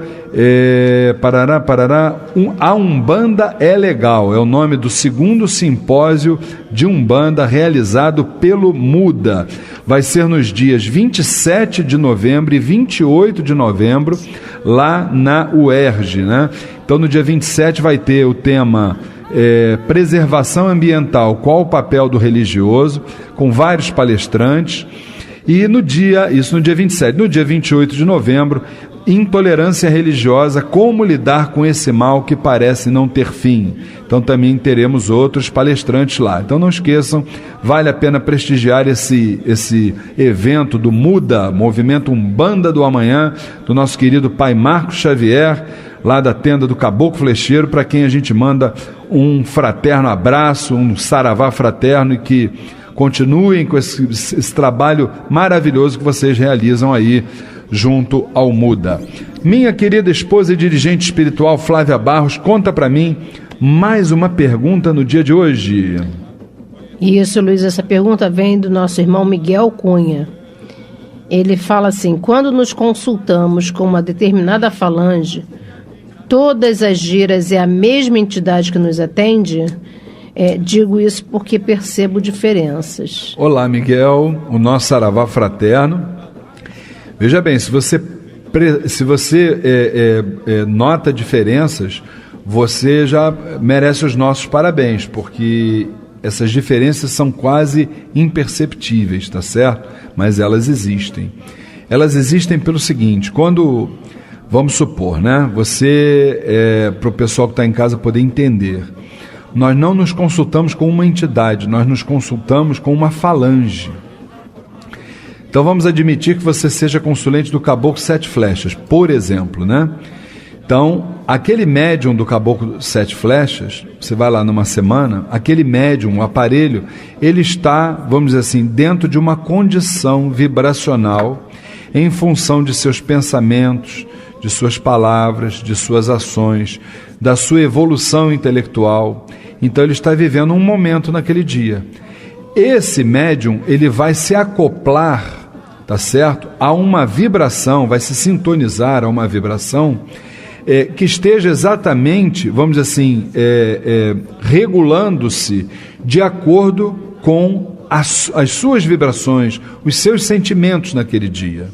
Speaker 1: a Umbanda é Legal, é o nome do 2º simpósio de Umbanda realizado pelo MUDA. Vai ser nos dias 27 de novembro e 28 de novembro, lá na UERJ, né? Então, no dia 27 vai ter o tema Preservação Ambiental, qual o papel do religioso, com vários palestrantes. E no dia 27, no dia 28 de novembro, intolerância religiosa, como lidar com esse mal que parece não ter fim. Então também teremos outros palestrantes lá. Então não esqueçam, vale a pena prestigiar esse evento do MUDA, Movimento Umbanda do Amanhã, do nosso querido Pai Marcos Xavier, lá da Tenda do Caboclo Flecheiro, para quem a gente manda um fraterno abraço, um saravá fraterno, e que continuem com esse trabalho maravilhoso que vocês realizam aí junto ao MUDA. Minha querida esposa e dirigente espiritual Flávia Barros, conta para mim mais uma pergunta no dia de hoje.
Speaker 2: Isso, Luiz, essa pergunta vem do nosso irmão Miguel Cunha. Ele fala assim: quando nos consultamos com uma determinada falange, todas as giras é a mesma entidade que nos atende? Digo isso porque percebo diferenças.
Speaker 1: Olá, Miguel, o nosso saravá fraterno. Veja bem, se você nota diferenças, você já merece os nossos parabéns, porque essas diferenças são quase imperceptíveis, tá certo? Mas elas existem. Elas existem pelo seguinte: quando, vamos supor, né? Você, para o pessoal que está em casa poder entender, nós não nos consultamos com uma entidade, nós nos consultamos com uma falange. Então vamos admitir que você seja consulente do Caboclo Sete Flechas, por exemplo, né? Então, aquele médium do Caboclo Sete Flechas, você vai lá numa semana, aquele médium, o aparelho, ele está, vamos dizer assim, dentro de uma condição vibracional em função de seus pensamentos, de suas palavras, de suas ações, da sua evolução intelectual. Então ele está vivendo um momento naquele dia. Esse médium, ele vai se acoplar, tá certo, a uma vibração, vai se sintonizar a uma vibração que esteja exatamente, vamos dizer assim, regulando-se de acordo com as suas vibrações, os seus sentimentos naquele dia.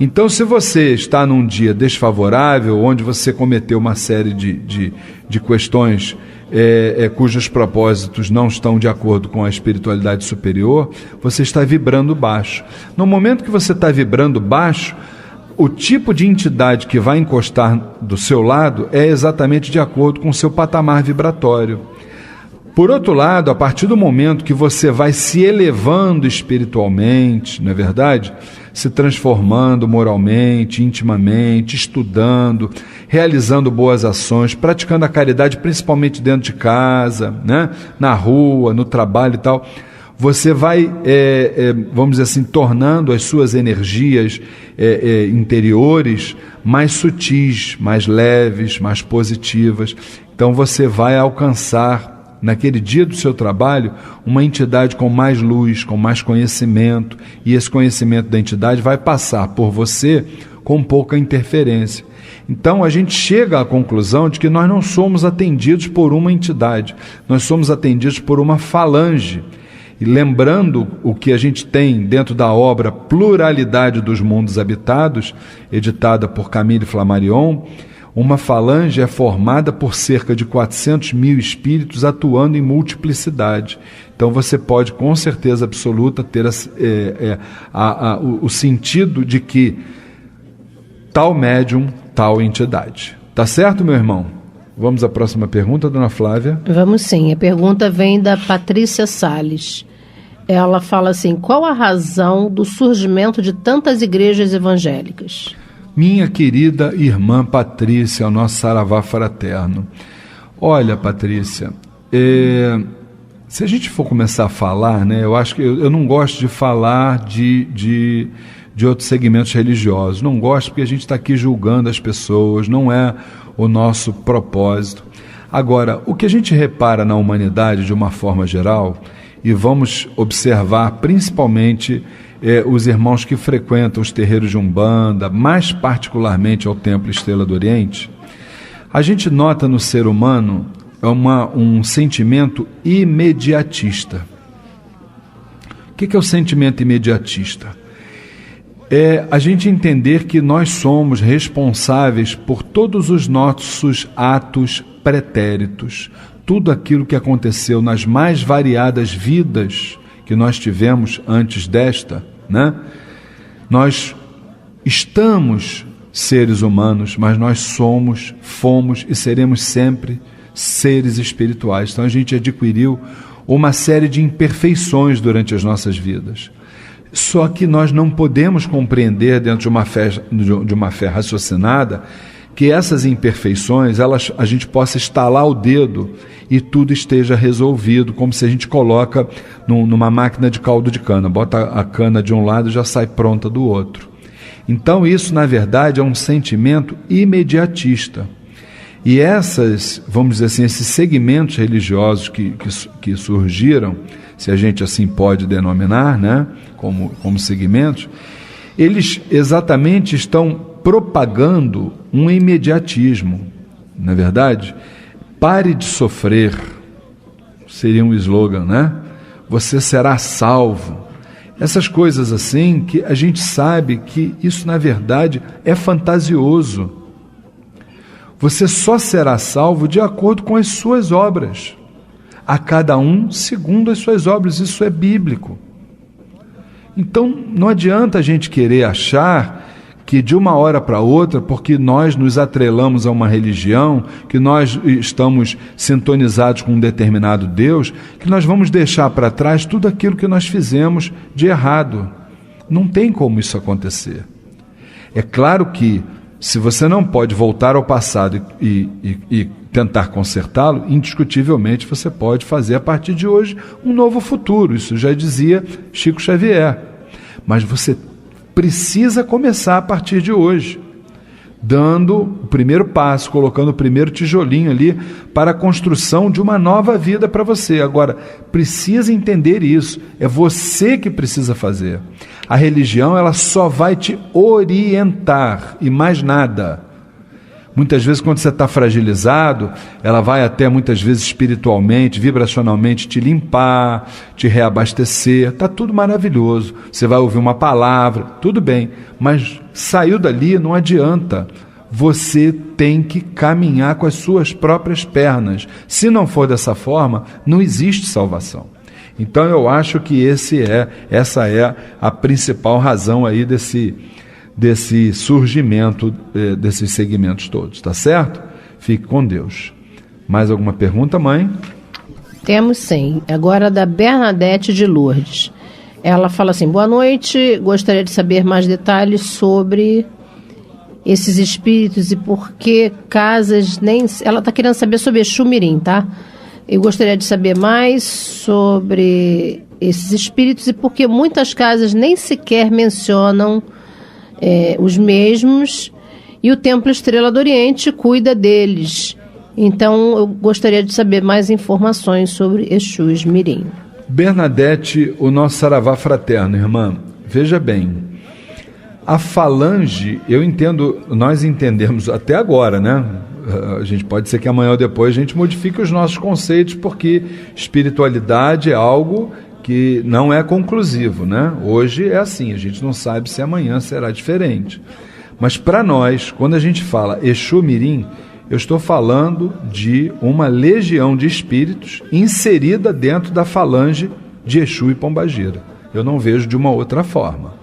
Speaker 1: Então, se você está num dia desfavorável, onde você cometeu uma série de questões cujos propósitos não estão de acordo com a espiritualidade superior, você está vibrando baixo. No momento que você está vibrando baixo, o tipo de entidade que vai encostar do seu lado é exatamente de acordo com o seu patamar vibratório. Por outro lado, a partir do momento que você vai se elevando espiritualmente, não é verdade? Se transformando moralmente, intimamente, estudando, realizando boas ações, praticando a caridade principalmente dentro de casa, né? Na rua, no trabalho e tal, você vai, vamos dizer assim, tornando as suas energias interiores mais sutis, mais leves, mais positivas. Então você vai alcançar naquele dia do seu trabalho, uma entidade com mais luz, com mais conhecimento, e esse conhecimento da entidade vai passar por você com pouca interferência. Então a gente chega à conclusão de que nós não somos atendidos por uma entidade, nós somos atendidos por uma falange. E lembrando o que a gente tem dentro da obra Pluralidade dos Mundos Habitados, editada por Camille Flammarion, uma falange é formada por cerca de 400 mil espíritos atuando em multiplicidade. Então você pode, com certeza absoluta, ter o sentido de que tal médium, tal entidade. Tá certo, meu irmão? Vamos à próxima pergunta, dona Flávia?
Speaker 2: Vamos sim. A pergunta vem da Patrícia Salles. Ela fala assim: qual a razão do surgimento de tantas igrejas evangélicas?
Speaker 1: Minha querida irmã Patrícia, o nosso saravá fraterno. Olha, Patrícia, se a gente for começar a falar, né, eu acho que eu não gosto de falar de outros segmentos religiosos. Não gosto porque a gente está aqui julgando as pessoas, não é o nosso propósito. Agora, o que a gente repara na humanidade de uma forma geral, e vamos observar principalmente os irmãos que frequentam os terreiros de Umbanda, mais particularmente ao Templo Estrela do Oriente, a gente nota no ser humano um sentimento imediatista. O que é o sentimento imediatista? É a gente entender que nós somos responsáveis por todos os nossos atos pretéritos, tudo aquilo que aconteceu nas mais variadas vidas que nós tivemos antes desta, né? Nós estamos seres humanos, mas nós somos, fomos e seremos sempre seres espirituais. Então a gente adquiriu uma série de imperfeições durante as nossas vidas. Só que nós não podemos compreender dentro de uma fé raciocinada que essas imperfeições, a gente possa estalar o dedo e tudo esteja resolvido, como se a gente coloca numa máquina de caldo de cana, bota a cana de um lado e já sai pronta do outro. Então isso, na verdade, é um sentimento imediatista. E vamos dizer assim, esses segmentos religiosos que surgiram, se a gente assim pode denominar, né, como segmentos, eles exatamente estão propagando um imediatismo, não é verdade? Pare de sofrer, seria um slogan, né? Você será salvo. Essas coisas assim, que a gente sabe que isso na verdade é fantasioso. Você só será salvo de acordo com as suas obras. A cada um segundo as suas obras, isso é bíblico. Então não adianta a gente querer achar que de uma hora para outra, porque nós nos atrelamos a uma religião, que nós estamos sintonizados com um determinado Deus, que nós vamos deixar para trás tudo aquilo que nós fizemos de errado. Não tem como isso acontecer. É claro que se você não pode voltar ao passado e tentar consertá-lo, indiscutivelmente você pode fazer a partir de hoje um novo futuro. Isso já dizia Chico Xavier. Mas você precisa começar a partir de hoje, dando o primeiro passo, colocando o primeiro tijolinho ali para a construção de uma nova vida para você. Agora, precisa entender isso, é você que precisa fazer. A religião, ela só vai te orientar e mais nada. Muitas vezes, quando você está fragilizado, ela vai até, muitas vezes, espiritualmente, vibracionalmente, te limpar, te reabastecer, está tudo maravilhoso. Você vai ouvir uma palavra, tudo bem, mas saiu dali, não adianta. Você tem que caminhar com as suas próprias pernas. Se não for dessa forma, não existe salvação. Então, eu acho que essa é a principal razão aí desse surgimento desses segmentos todos, tá certo? Fique com Deus. Mais alguma pergunta, mãe?
Speaker 2: Temos sim. Agora da Bernadette de Lourdes. Ela fala assim: boa noite, gostaria de saber mais detalhes sobre esses espíritos e por que casas nem... Ela está querendo saber sobre Exu Mirim, tá? Eu gostaria de saber mais sobre esses espíritos e por que muitas casas nem sequer mencionam os mesmos, e o Templo Estrela do Oriente cuida deles. Então, eu gostaria de saber mais informações sobre Exus Mirim.
Speaker 1: Bernadette, o nosso saravá fraterno, irmã, veja bem, a falange, nós entendemos até agora, né? A gente pode ser que amanhã ou depois a gente modifique os nossos conceitos, porque espiritualidade é algo que não é conclusivo, né? Hoje é assim, a gente não sabe se amanhã será diferente. Mas para nós, quando a gente fala Exu Mirim, eu estou falando de uma legião de espíritos inserida dentro da falange de Exu e Pombagira. Eu não vejo de uma outra forma,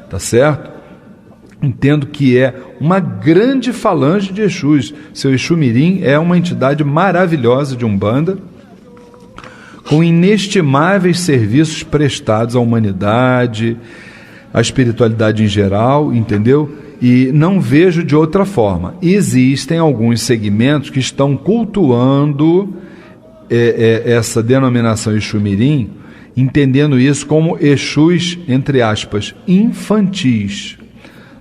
Speaker 1: tá certo? Entendo que é uma grande falange de Exus. Seu Exu Mirim é uma entidade maravilhosa de Umbanda, com inestimáveis serviços prestados à humanidade, à espiritualidade em geral, entendeu? E não vejo de outra forma. Existem alguns segmentos que estão cultuando essa denominação Exu Mirim, entendendo isso como Exus, entre aspas, infantis.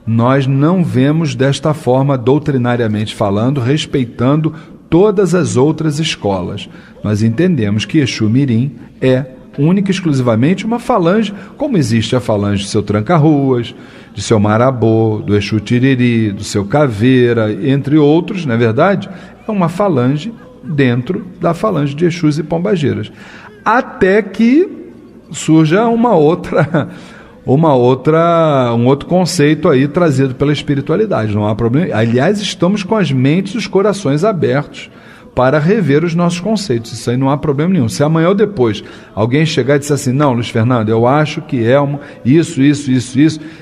Speaker 1: Nós não vemos desta forma, doutrinariamente falando, respeitando todas as outras escolas. Nós entendemos que Exu Mirim é única e exclusivamente uma falange, como existe a falange de seu Tranca-Ruas, de seu Marabô, do Exu Tiriri, do seu Caveira, entre outros, não é verdade? É uma falange dentro da falange de Exus e Pombagiras. Até que surja um outro conceito aí trazido pela espiritualidade, não há problema. Aliás, estamos com as mentes e os corações abertos para rever os nossos conceitos, isso aí não há problema nenhum. Se amanhã ou depois alguém chegar e disser assim, não, Luiz Fernando, eu acho que é isso,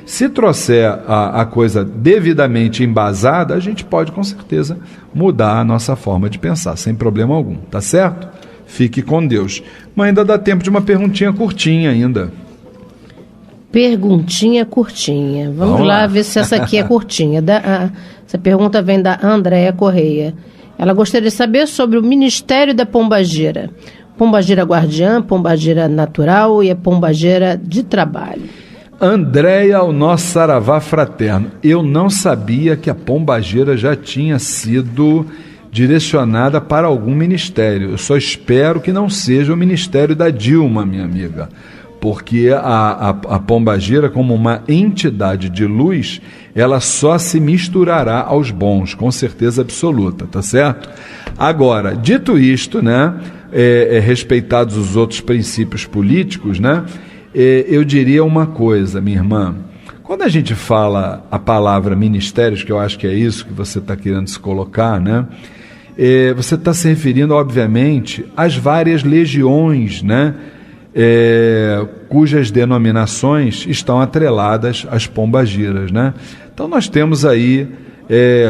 Speaker 1: se trouxer a coisa devidamente embasada, a gente pode com certeza mudar a nossa forma de pensar, sem problema algum, tá certo? Fique com Deus. Mas ainda dá tempo de uma perguntinha curtinha ainda.
Speaker 2: Perguntinha curtinha. Vamos lá ver se essa aqui é curtinha. Essa pergunta vem da Andréia Correia. Ela gostaria de saber sobre o Ministério da Pombagira. Pombagira Guardiã, Pombagira Natural e a Pombagira de Trabalho.
Speaker 1: Andréia, o nosso saravá fraterno. Eu não sabia que a Pombagira já tinha sido direcionada para algum ministério. Eu só espero que não seja o ministério da Dilma, minha amiga. Porque a Pombagira, como uma entidade de luz, ela só se misturará aos bons, com certeza absoluta, tá certo? Agora, dito isto, né, respeitados os outros princípios políticos, né, eu diria uma coisa, minha irmã. Quando a gente fala a palavra ministérios, que eu acho que é isso que você está querendo se colocar, né, você está se referindo, obviamente, às várias legiões, né, cujas denominações estão atreladas às pombagiras, né? Então nós temos aí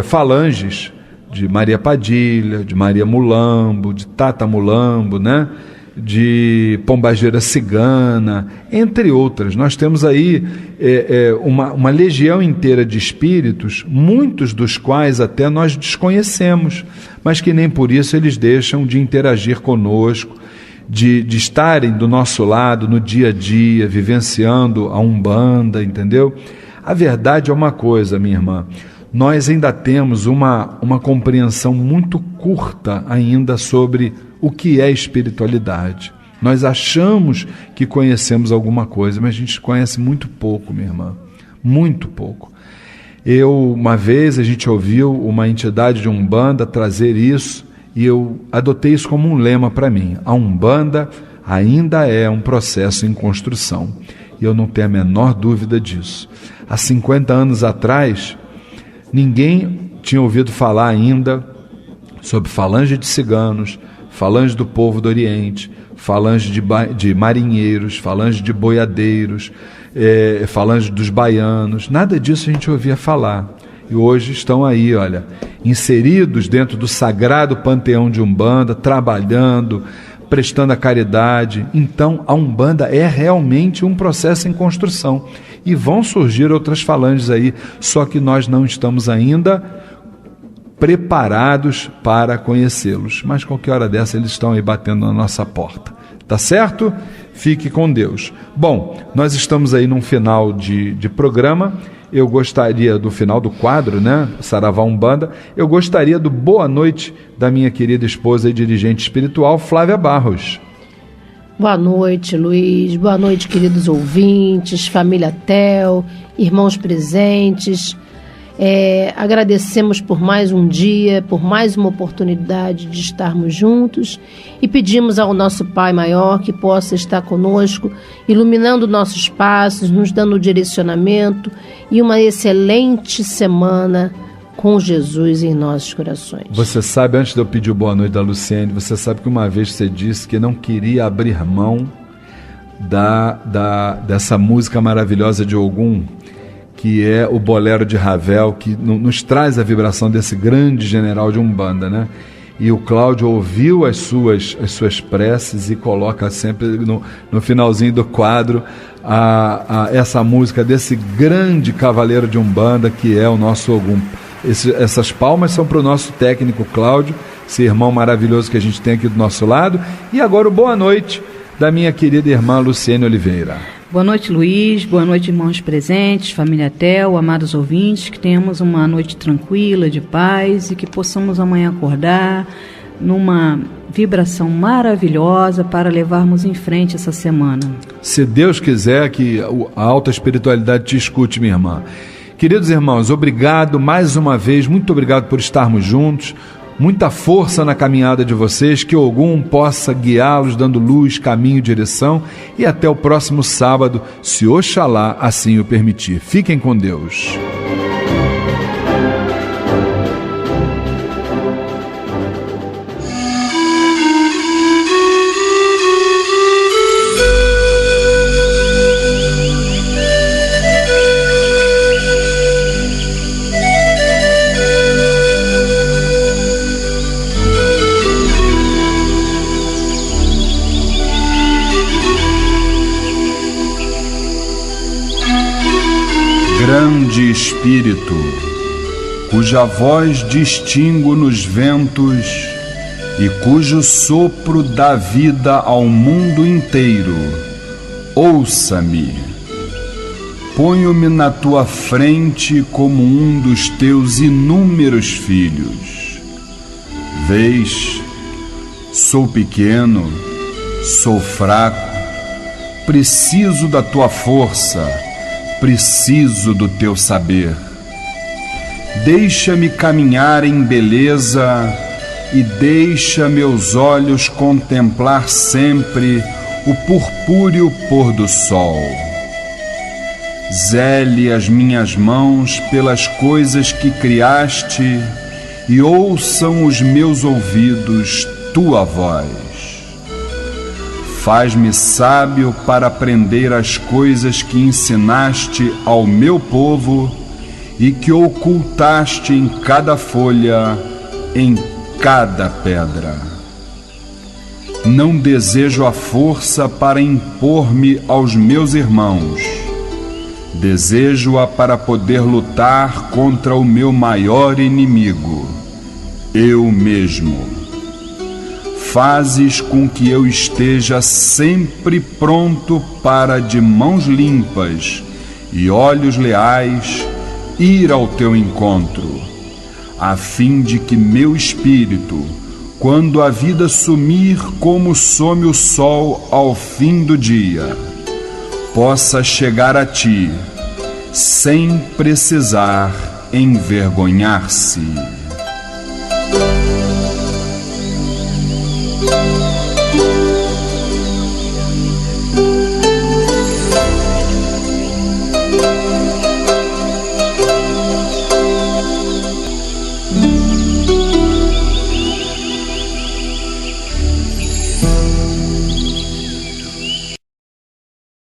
Speaker 1: falanges de Maria Padilha, de Maria Mulambo, de Tata Mulambo, né? De Pombagira Cigana, entre outras. Nós temos aí uma legião inteira de espíritos, muitos dos quais até nós desconhecemos, mas que nem por isso eles deixam de interagir conosco, de estarem do nosso lado no dia a dia, vivenciando a Umbanda, entendeu? A verdade é uma coisa, minha irmã, nós ainda temos uma compreensão muito curta ainda sobre o que é espiritualidade. Nós achamos que conhecemos alguma coisa, mas a gente conhece muito pouco, minha irmã, muito pouco. Uma vez a gente ouviu uma entidade de Umbanda trazer isso, e eu adotei isso como um lema para mim. A Umbanda ainda é um processo em construção. E eu não tenho a menor dúvida disso. Há 50 anos atrás, ninguém tinha ouvido falar ainda sobre falange de ciganos, falange do povo do Oriente, falange de marinheiros, falange de boiadeiros, falange dos baianos. Nada disso a gente ouvia falar. E hoje estão aí, olha, inseridos dentro do sagrado panteão de Umbanda, trabalhando, prestando a caridade. Então, a Umbanda é realmente um processo em construção. E vão surgir outras falanges aí, só que nós não estamos ainda preparados para conhecê-los. Mas qualquer hora dessa eles estão aí batendo na nossa porta. Tá certo? Fique com Deus. Bom, nós estamos aí num final de programa. eu gostaria do final do quadro, né? Saravá Umbanda, eu gostaria do boa noite da minha querida esposa e dirigente espiritual, Flávia Barros.
Speaker 2: Boa noite, Luiz. Boa noite, queridos ouvintes, família Tel, irmãos presentes. Agradecemos por mais um dia, por mais uma oportunidade de estarmos juntos e pedimos ao nosso Pai Maior que possa estar conosco, iluminando nossos passos, nos dando direcionamento e uma excelente semana com Jesus em nossos corações.
Speaker 1: Você sabe, antes de eu pedir o boa noite da Luciene, você sabe que uma vez você disse que não queria abrir mão dessa música maravilhosa de Ogum, que é o Bolero de Ravel, que nos traz a vibração desse grande general de Umbanda, né? E o Cláudio ouviu as suas preces e coloca sempre no finalzinho do quadro essa música desse grande cavaleiro de Umbanda, que é o nosso Ogum. Essas palmas são para o nosso técnico Cláudio, esse irmão maravilhoso que a gente tem aqui do nosso lado. E agora o boa noite da minha querida irmã Luciene Oliveira.
Speaker 3: Boa noite, Luiz. Boa noite, irmãos presentes, família Tel, amados ouvintes. Que tenhamos uma noite tranquila, de paz, e que possamos amanhã acordar numa vibração maravilhosa para levarmos em frente essa semana.
Speaker 1: Se Deus quiser que a alta espiritualidade te escute, minha irmã. Queridos irmãos, obrigado mais uma vez, muito obrigado por estarmos juntos. Muita força na caminhada de vocês, que Ogum possa guiá-los, dando luz, caminho, direção, e até o próximo sábado, se Oxalá assim o permitir. Fiquem com Deus. Grande Espírito, cuja voz distingo nos ventos e cujo sopro dá vida ao mundo inteiro, ouça-me. Ponho-me na tua frente como um dos teus inúmeros filhos. Vês, sou pequeno, sou fraco, preciso da tua força, preciso do teu saber. Deixa-me caminhar em beleza e deixa meus olhos contemplar sempre o purpúreo pôr do sol. Zele as minhas mãos pelas coisas que criaste e ouçam os meus ouvidos tua voz. Faz-me sábio para aprender as coisas que ensinaste ao meu povo e que ocultaste em cada folha, em cada pedra. Não desejo a força para impor-me aos meus irmãos. Desejo-a para poder lutar contra o meu maior inimigo, eu mesmo. Fazes com que eu esteja sempre pronto para, de mãos limpas e olhos leais, ir ao teu encontro, a fim de que meu espírito, quando a vida sumir como some o sol ao fim do dia, possa chegar a ti, sem precisar envergonhar-se.